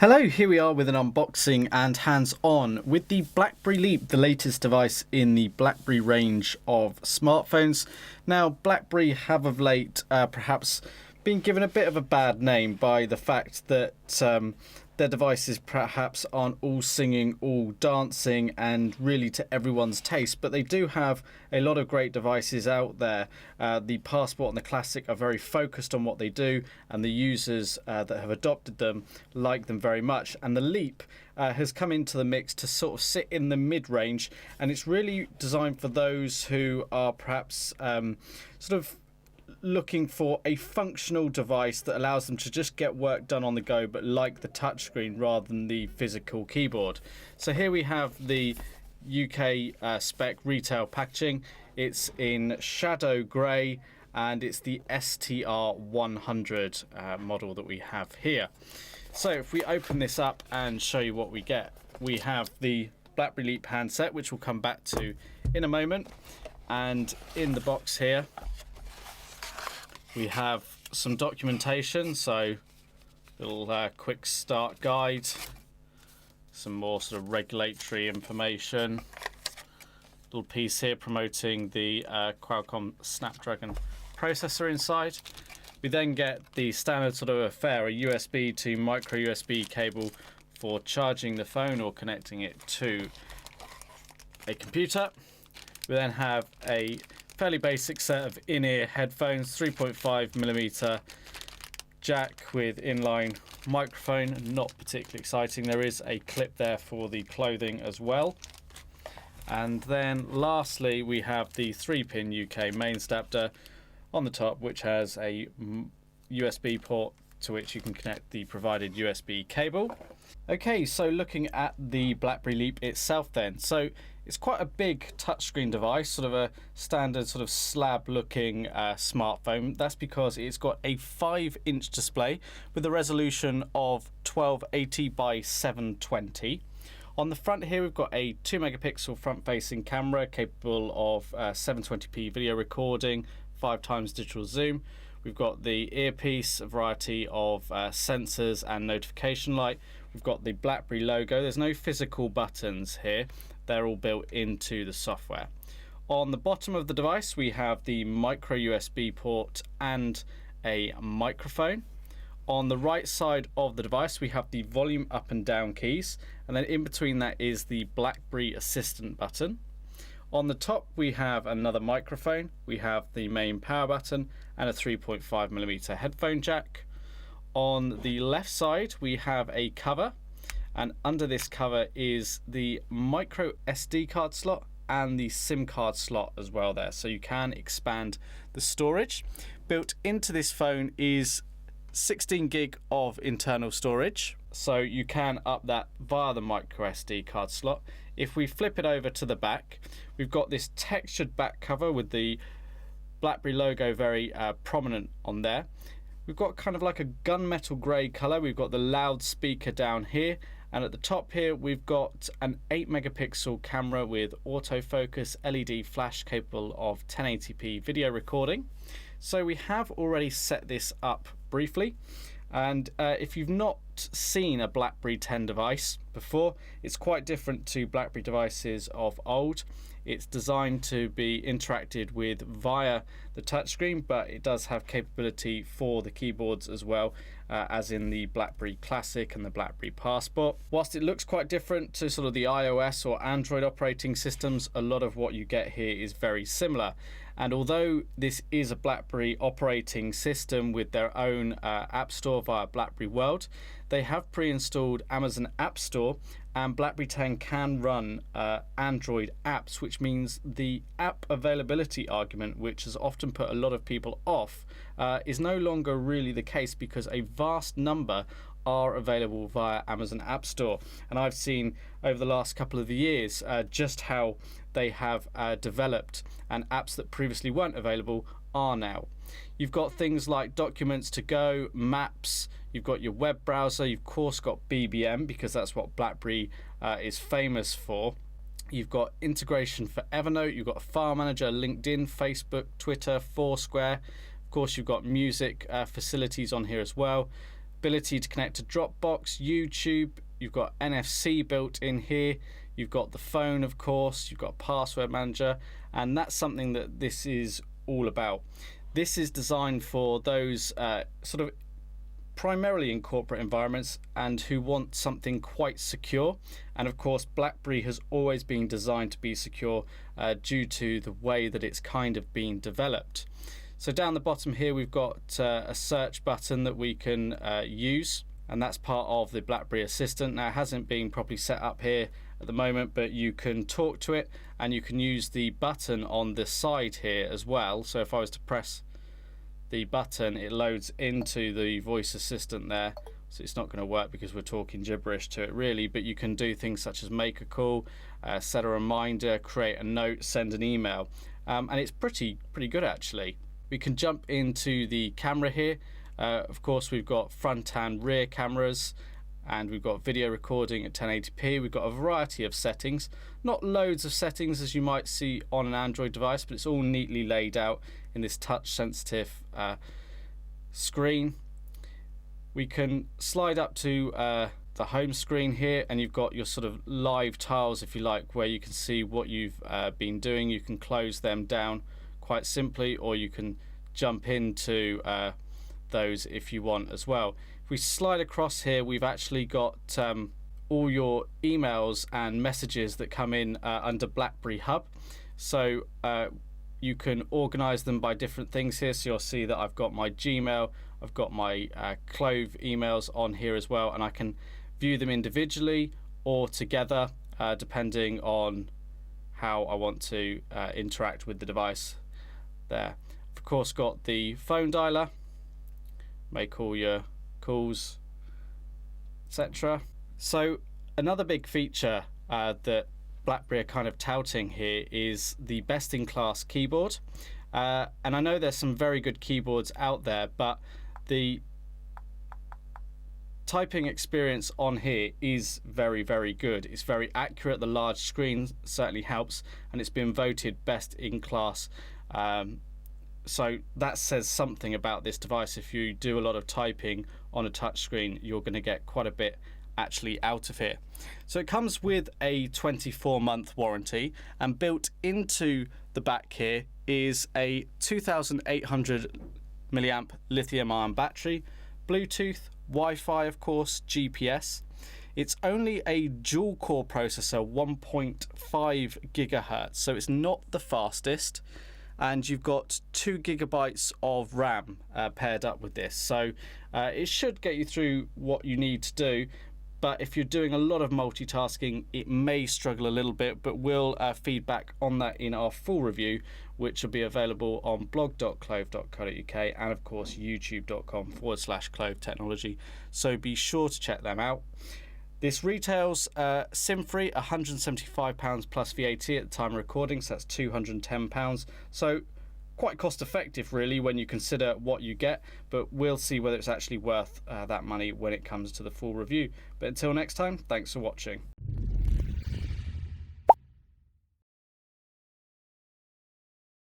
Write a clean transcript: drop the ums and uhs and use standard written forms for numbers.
Hello, here we are with an unboxing and hands-on with the BlackBerry Leap, the latest device in the BlackBerry range of smartphones. Now, BlackBerry have of late perhaps been given a bit of a bad name by the fact that their devices perhaps aren't all singing, all dancing, and really to everyone's taste. But they do have a lot of great devices out there. The Passport and the Classic are very focused on what they do, and the users that have adopted them like them very much. And the Leap has come into the mix to sort of sit in the mid-range, and it's really designed for those who are perhaps sort of looking for a functional device that allows them to just get work done on the go, but like the touchscreen rather than the physical keyboard. So here we have the UK spec retail packaging. It's in shadow grey, and it's the STR 100 model that we have here. So if we open this up and show you what we get, we have the BlackBerry Leap handset, which we'll come back to in a moment. And in the box here, we have some documentation, so little quick start guide, some more sort of regulatory information, little piece here promoting the Qualcomm Snapdragon processor inside. We then get the standard sort of affair, a USB to micro USB cable for charging the phone or connecting it to a computer. We then have a fairly basic set of in-ear headphones, 3.5mm jack with inline microphone, not particularly exciting. There is a clip there for the clothing as well. And then lastly, we have the 3-pin UK mains adapter on the top, which has a USB port to which you can connect the provided USB cable. Okay, so looking at the BlackBerry Leap itself then. So it's quite a big touchscreen device, sort of a standard sort of slab looking smartphone. That's because it's got a 5-inch display with a resolution of 1280 by 720. On the front here, we've got a 2-megapixel front-facing camera capable of 720p video recording, 5x digital zoom. We've got the earpiece, a variety of sensors and notification light. We've got the BlackBerry logo. There's no physical buttons here. They're all built into the software. On the bottom of the device, we have the micro USB port and a microphone. On the right side of the device, we have the volume up and down keys, and then in between that is the BlackBerry Assistant button. On the top, we have another microphone, we have the main power button, and a 3.5mm headphone jack. On the left side, we have a cover, and under this cover is the micro SD card slot and the SIM card slot as well there, so you can expand the storage. Built into this phone is 16 gig of internal storage, so you can up that via the micro SD card slot. If we flip it over to the back, we've got this textured back cover with the BlackBerry logo very prominent on there. We've got kind of like a gunmetal grey colour. We've got the loudspeaker down here, and at the top here we've got an 8-megapixel camera with autofocus LED flash capable of 1080p video recording. So we have already set this up briefly, and if you've not seen a BlackBerry 10 device before, it's quite different to BlackBerry devices of old. It's designed to be interacted with via the touchscreen, but it does have capability for the keyboards as well, as in the BlackBerry Classic and the BlackBerry Passport. Whilst it looks quite different to sort of the iOS or Android operating systems, a lot of what you get here is very similar. And although this is a BlackBerry operating system with their own app store via BlackBerry World, they have pre-installed Amazon App Store, and BlackBerry 10 can run Android apps, which means the app availability argument, which has often put a lot of people off, is no longer really the case, because a vast number are available via Amazon App Store. And I've seen over the last couple of years just how they have developed, and apps that previously weren't available are now. You've got things like Documents to Go, Maps, you've got your web browser, you've of course got BBM, because that's what BlackBerry is famous for. You've got integration for Evernote, you've got a file manager, LinkedIn, Facebook, Twitter, Foursquare. Of course, you've got music facilities on here as well. ability to connect to Dropbox, YouTube, you've got NFC built in here, you've got the phone, of course, you've got password manager, and that's something that this is all about. This is designed for those sort of primarily in corporate environments and who want something quite secure. And of course, BlackBerry has always been designed to be secure due to the way that it's kind of been developed. So down the bottom here, we've got a search button that we can use, and that's part of the BlackBerry Assistant. Now, it hasn't been properly set up here at the moment, but you can talk to it, and you can use the button on the side here as well. So if I was to press the button, it loads into the voice assistant there. So it's not going to work because we're talking gibberish to it really, but you can do things such as make a call, set a reminder, create a note, send an email, and it's pretty good actually. We can jump into the camera here. Of course, we've got front and rear cameras, and we've got video recording at 1080p. We've got a variety of settings, not loads of settings as you might see on an Android device, but it's all neatly laid out in this touch sensitive screen. We can slide up to the home screen here, and you've got your sort of live tiles, if you like, where you can see what you've been doing. You can close them down quite simply, or you can jump into those if you want as well. If we slide across here, we've actually got all your emails and messages that come in under BlackBerry Hub. So you can organize them by different things here. So you'll see that I've got my Gmail, I've got my Clove emails on here as well, and I can view them individually or together depending on how I want to interact with the device there. Of course, got the phone dialer, make all your calls, etc. So another big feature that BlackBerry are kind of touting here is the best-in-class keyboard, and I know there's some very good keyboards out there, but the typing experience on here is very good. It's very accurate. The large screen certainly helps, and it's been voted best in class. So that says something about this device. If you do a lot of typing on a touchscreen, you're going to get quite a bit actually out of here. So it comes with a 24-month warranty, and built into the back here is a 2800 milliamp lithium-ion battery, Bluetooth, Wi-Fi, of course, GPS. It's only a dual-core processor, 1.5 gigahertz, so it's not the fastest. And you've got 2 gigabytes of RAM paired up with this, so it should get you through what you need to do. But if you're doing a lot of multitasking, it may struggle a little bit, but we'll feedback on that in our full review, which will be available on blog.clove.co.uk and of course youtube.com/Clove Technology. So be sure to check them out. This retails SIM-free £175 plus VAT at the time of recording, so that's £210. So quite cost effective really when you consider what you get, but we'll see whether it's actually worth that money when it comes to the full review. But until next time, thanks for watching.